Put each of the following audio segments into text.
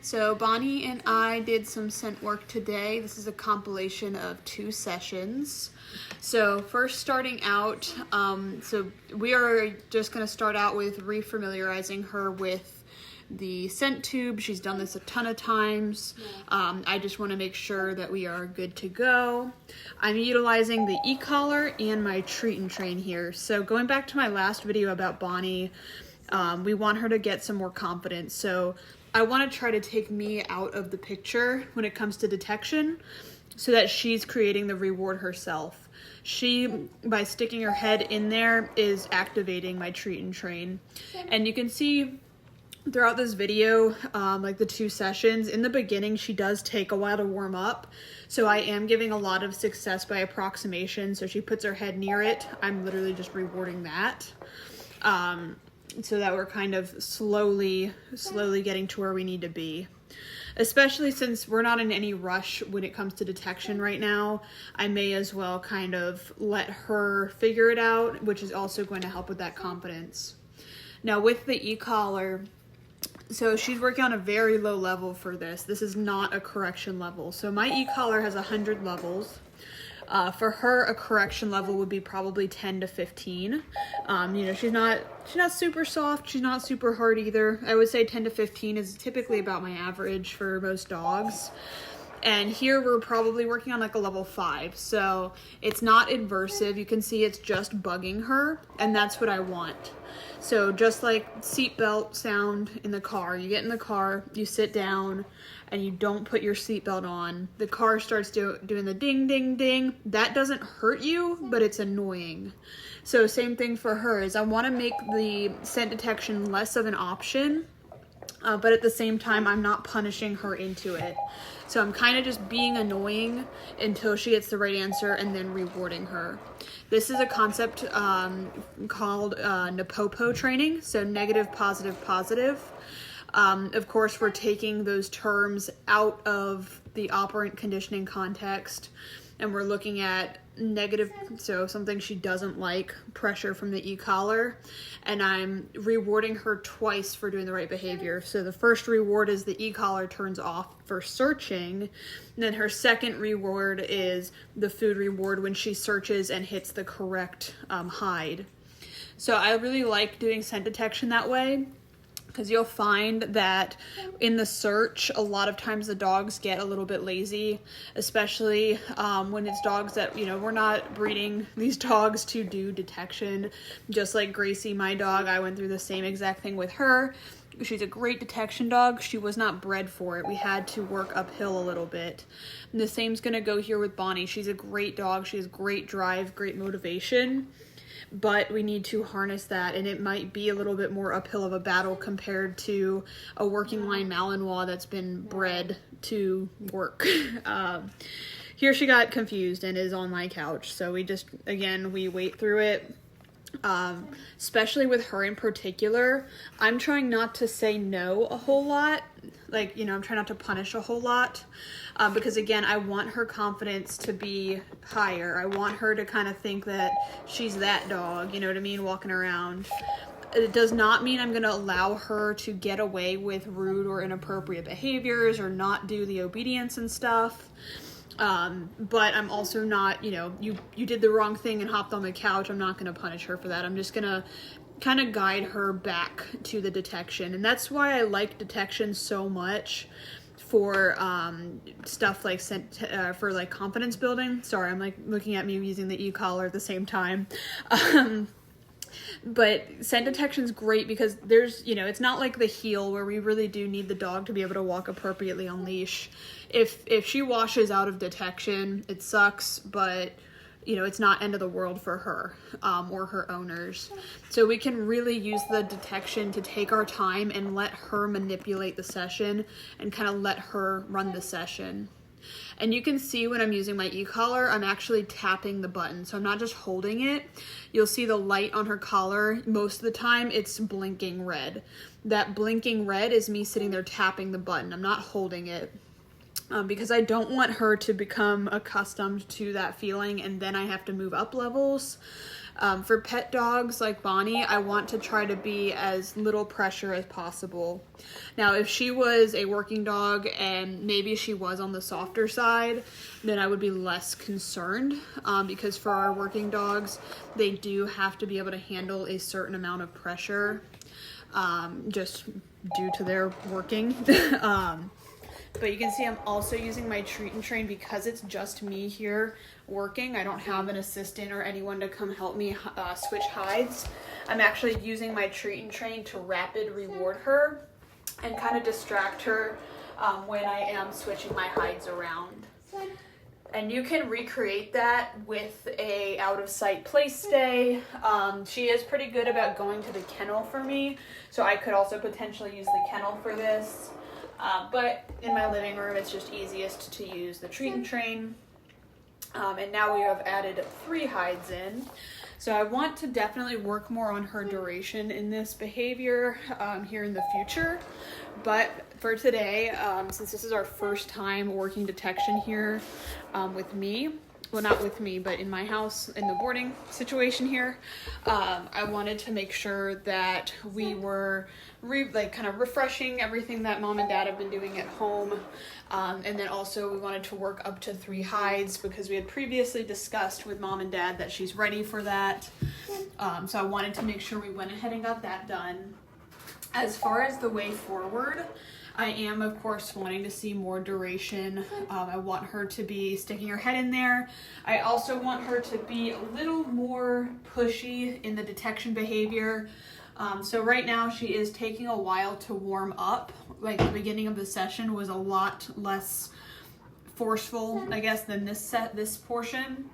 So Bonnie and I did some scent work today. This is a compilation of 2 sessions. So first starting out, so we are just going to start out with refamiliarizing her with the scent tube. She's done this a ton of times. I just want to make sure that we are good to go. I'm utilizing the e-collar and my treat and train here. So going back to my last video about Bonnie, we want her to get some more confidence. So I want to try to take me out of the picture when it comes to detection so that she's creating the reward herself. She, by sticking her head in there, is activating my treat and train. And you can see throughout this video, like the 2 sessions, in the beginning she does take a while to warm up. So I am giving a lot of success by approximation. So she puts her head near it. I'm literally just rewarding that. So that we're kind of slowly getting to where we need to be. Especially since we're not in any rush when it comes to detection right now, I may as well kind of let her figure it out, which is also going to help with that confidence. Now with the e-collar, so she's working on a very low level for this. This is not a correction level. So my e-collar has 100 levels. For her, a correction level would be probably 10 to 15. You know, she's not super soft. She's not super hard either. I would say 10 to 15 is typically about my average for most dogs. And here we're probably working on like a level 5. So it's not adversive. You can see it's just bugging her, and that's what I want. So just like seatbelt sound in the car, you get in the car, you sit down, and you don't put your seatbelt on. The car starts doing the ding, ding, ding. That doesn't hurt you, but it's annoying. So same thing for her is I want to make the scent detection less of an option, but at the same time, I'm not punishing her into it. So I'm kind of just being annoying until she gets the right answer and then rewarding her. This is a concept called Potty Training, so negative, positive, positive. Of course, we're taking those terms out of the operant conditioning context, and we're looking at negative, so something she doesn't like, pressure from the e-collar, and I'm rewarding her twice for doing the right behavior. So the first reward is the e-collar turns off for searching, and then her second reward is the food reward when she searches and hits the correct hide. So I really like doing scent detection that way, because you'll find that in the search, a lot of times the dogs get a little bit lazy, especially when it's dogs that, you know, we're not breeding these dogs to do detection. Just like Gracie, my dog, I went through the same exact thing with her. She's a great detection dog. She was not bred for it. We had to work uphill a little bit. And the same's going to go here with Bonnie. She's a great dog. She has great drive, great motivation. But we need to harness that, and it might be a little bit more uphill of a battle compared to a working line Malinois that's been bred to work. Here she got confused and is on my couch, so we just, again, we wait through it. Especially with her in particular, I'm trying not to say no a whole lot. Like, you know, I'm trying not to punish a whole lot, because again, I want her confidence to be higher. I want her to kind of think that she's that dog, you know what I mean, walking around. It does not mean I'm going to allow her to get away with rude or inappropriate behaviors or not do the obedience and stuff. But I'm also not, you know, you did the wrong thing and hopped on the couch. I'm not going to punish her for that. I'm just going to kind of guide her back to the detection. And that's why I like detection so much for stuff like for like confidence building. Sorry, I'm like looking at me using the e-collar at the same time. But scent detection is great because there's, you know, it's not like the heel where we really do need the dog to be able to walk appropriately on leash. If she washes out of detection, it sucks, but, you know, it's not end of the world for her or her owners. So we can really use the detection to take our time and let her manipulate the session and kind of let her run the session. And you can see when I'm using my e-collar, I'm actually tapping the button. So I'm not just holding it. You'll see the light on her collar. Most of the time, it's blinking red. That blinking red is me sitting there tapping the button. I'm not holding it. Because I don't want her to become accustomed to that feeling and then I have to move up levels. For pet dogs like Bonnie, I want to try to be as little pressure as possible. Now, if she was a working dog and maybe she was on the softer side, then I would be less concerned, because for our working dogs, they do have to be able to handle a certain amount of pressure, just due to their working. But you can see I'm also using my treat and train because it's just me here working. I don't have an assistant or anyone to come help me switch hides. I'm actually using my treat and train to rapid reward her and kind of distract her when I am switching my hides around. And you can recreate that with a out of sight place stay. She is pretty good about going to the kennel for me, so I could also potentially use the kennel for this. But in my living room, it's just easiest to use the treat and train. And now we have added 3 hides in. So I want to definitely work more on her duration in this behavior here in the future. But for today, since this is our first time working detection here with me, well, not with me, but in my house, in the boarding situation here, I wanted to make sure that we were kind of refreshing everything that mom and dad have been doing at home. And then also we wanted to work up to 3 hides because we had previously discussed with mom and dad that she's ready for that. So I wanted to make sure we went ahead and got that done. As far as the way forward, I am, of course, wanting to see more duration. I want her to be sticking her head in there. I also want her to be a little more pushy in the detection behavior. So right now she is taking a while to warm up. Like the beginning of the session was a lot less forceful, I guess, than this portion.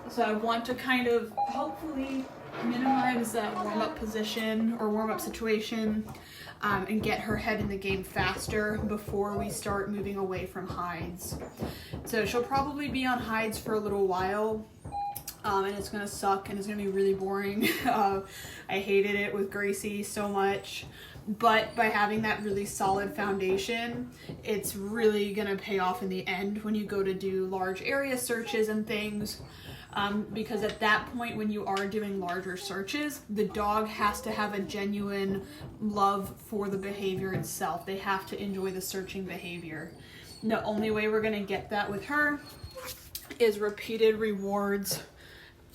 So I want to kind of hopefully minimize that warm-up position or warm-up situation, and get her head in the game faster before we start moving away from hides. So she'll probably be on hides for a little while, and it's gonna suck and it's gonna be really boring. I hated it with Gracie so much, but by having that really solid foundation, it's really gonna pay off in the end when you go to do large area searches and things. Because at that point, when you are doing larger searches, the dog has to have a genuine love for the behavior itself. They have to enjoy the searching behavior. The only way we're gonna get that with her is repeated rewards.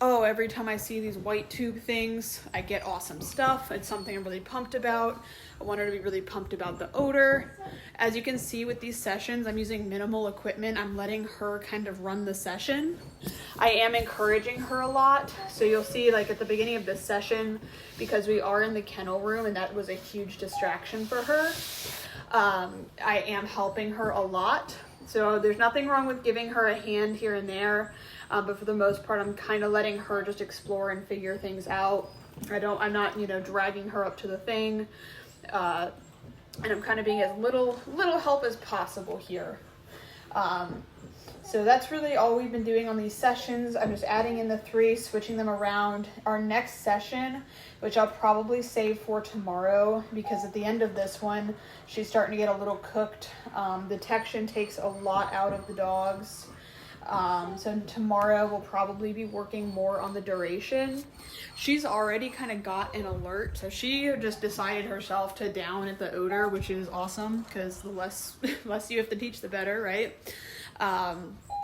Oh, every time I see these white tube things, I get awesome stuff. It's something I'm really pumped about. I want her to be really pumped about the odor. As you can see with these sessions, I'm using minimal equipment. I'm letting her kind of run the session. I am encouraging her a lot. So you'll see, like at the beginning of this session, because we are in the kennel room and that was a huge distraction for her, I am helping her a lot. So there's nothing wrong with giving her a hand here and there. But for the most part, I'm kind of letting her just explore and figure things out. I'm not, dragging her up to the thing. And I'm kind of being as little help as possible here. So that's really all we've been doing on these sessions. I'm just adding in the 3, switching them around. Our next session, which I'll probably save for tomorrow, because at the end of this one, she's starting to get a little cooked. Detection takes a lot out of the dogs. So tomorrow we'll probably be working more on the duration. She's already kind of got an alert, so she just decided herself to down at the odor, which is awesome because the less you have to teach, the better, right?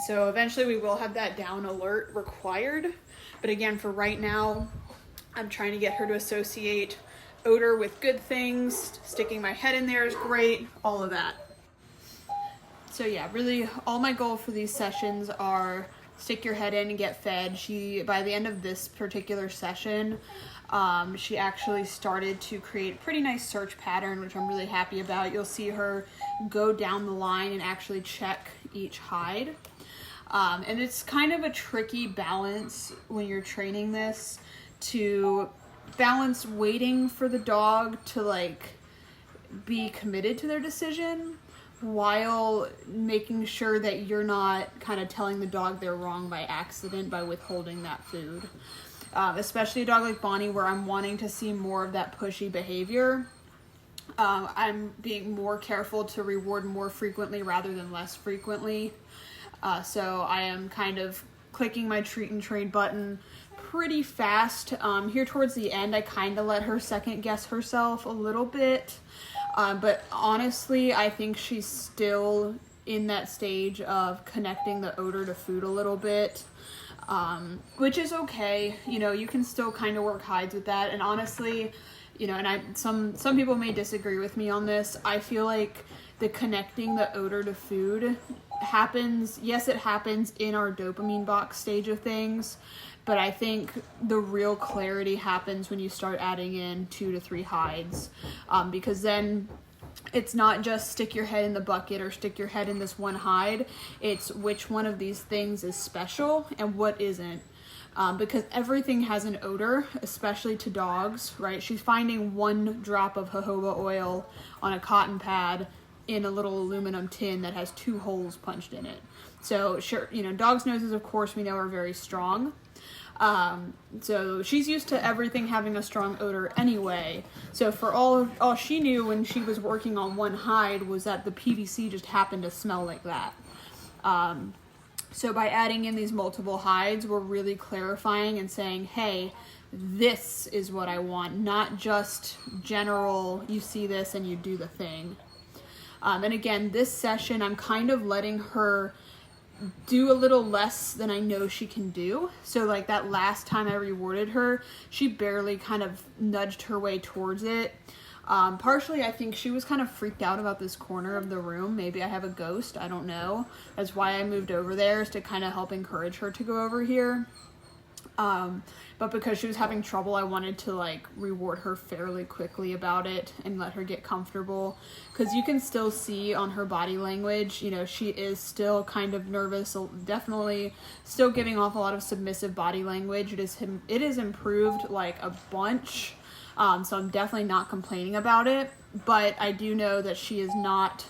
So eventually we will have that down alert required, but again, for right now, I'm trying to get her to associate odor with good things. Sticking my head in there is great, all of that. So yeah, really all my goal for these sessions are stick your head in and get fed. By the end of this particular session, she actually started to create a pretty nice search pattern, which I'm really happy about. You'll see her go down the line and actually check each hide. And it's kind of a tricky balance when you're training this, to balance waiting for the dog to be committed to their decision, while making sure that you're not kind of telling the dog they're wrong by accident by withholding that food. Especially a dog like Bonnie, where I'm wanting to see more of that pushy behavior. I'm being more careful to reward more frequently rather than less frequently. So I am kind of clicking my treat and train button pretty fast. Here towards the end, I kind of let her second guess herself a little bit. But honestly, I think she's still in that stage of connecting the odor to food a little bit, which is okay. You know, you can still kind of work hides with that. And honestly, you know, and some people may disagree with me on this. I feel like the connecting the odor to food happens, yes, it happens in our dopamine box stage of things, but I think the real clarity happens when you start adding in 2 to 3 hides, because then it's not just stick your head in the bucket or stick your head in this one hide. It's which one of these things is special and what isn't. Because everything has an odor, especially to dogs, right? She's finding 1 drop of jojoba oil on a cotton pad in a little aluminum tin that has 2 holes punched in it. So sure, you know, dogs' noses, of course, we know are very strong. So she's used to everything having a strong odor anyway. So for all she knew when she was working on 1 hide was that the PVC just happened to smell like that. So by adding in these multiple hides, we're really clarifying and saying, hey, this is what I want, not just general, you see this and you do the thing. And again, this session, I'm kind of letting her do a little less than I know she can do. So like that last time I rewarded her, she barely kind of nudged her way towards it. Partially, I think she was kind of freaked out about this corner of the room. Maybe I have a ghost, I don't know. That's why I moved over there, is to kind of help encourage her to go over here. But because she was having trouble, I wanted to like reward her fairly quickly about it and let her get comfortable. Because you can still see on her body language, you know, she is still kind of nervous, definitely still giving off a lot of submissive body language. It is improved like a bunch. So I'm definitely not complaining about it, but I do know that she is not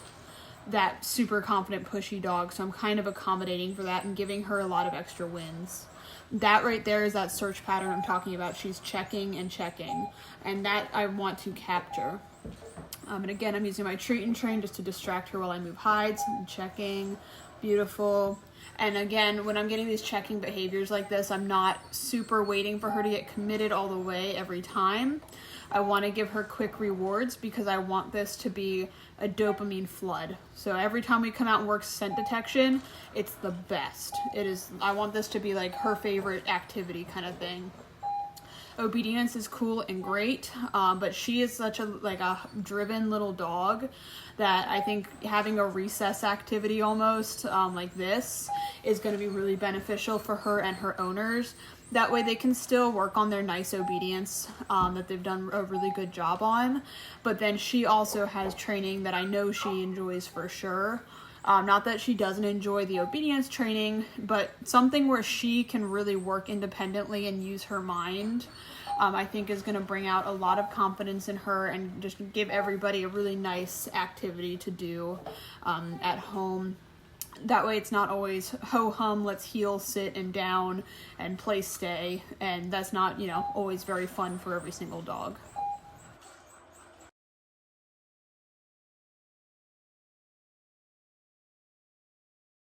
that super confident, pushy dog, so I'm kind of accommodating for that and giving her a lot of extra wins. That right there is that search pattern I'm talking about. She's checking and checking, and that I want to capture. And again, I'm using my treat and train just to distract her while I move hides. I'm checking, beautiful. And again, when I'm getting these checking behaviors like this, I'm not super waiting for her to get committed all the way every time. I want to give her quick rewards because I want this to be a dopamine flood. So every time we come out and work scent detection, it's the best. I want this to be like her favorite activity kind of thing. Obedience is cool and great, but she is such a driven little dog that I think having a recess activity almost like this is going to be really beneficial for her and her owners. That way they can still work on their nice obedience that they've done a really good job on, but then she also has training that I know she enjoys for sure. Not that she doesn't enjoy the obedience training, but something where she can really work independently and use her mind, I think is going to bring out a lot of confidence in her and just give everybody a really nice activity to do at home. That way it's not always ho-hum, let's heel, sit, and down, and play stay, and that's not, you know, always very fun for every single dog.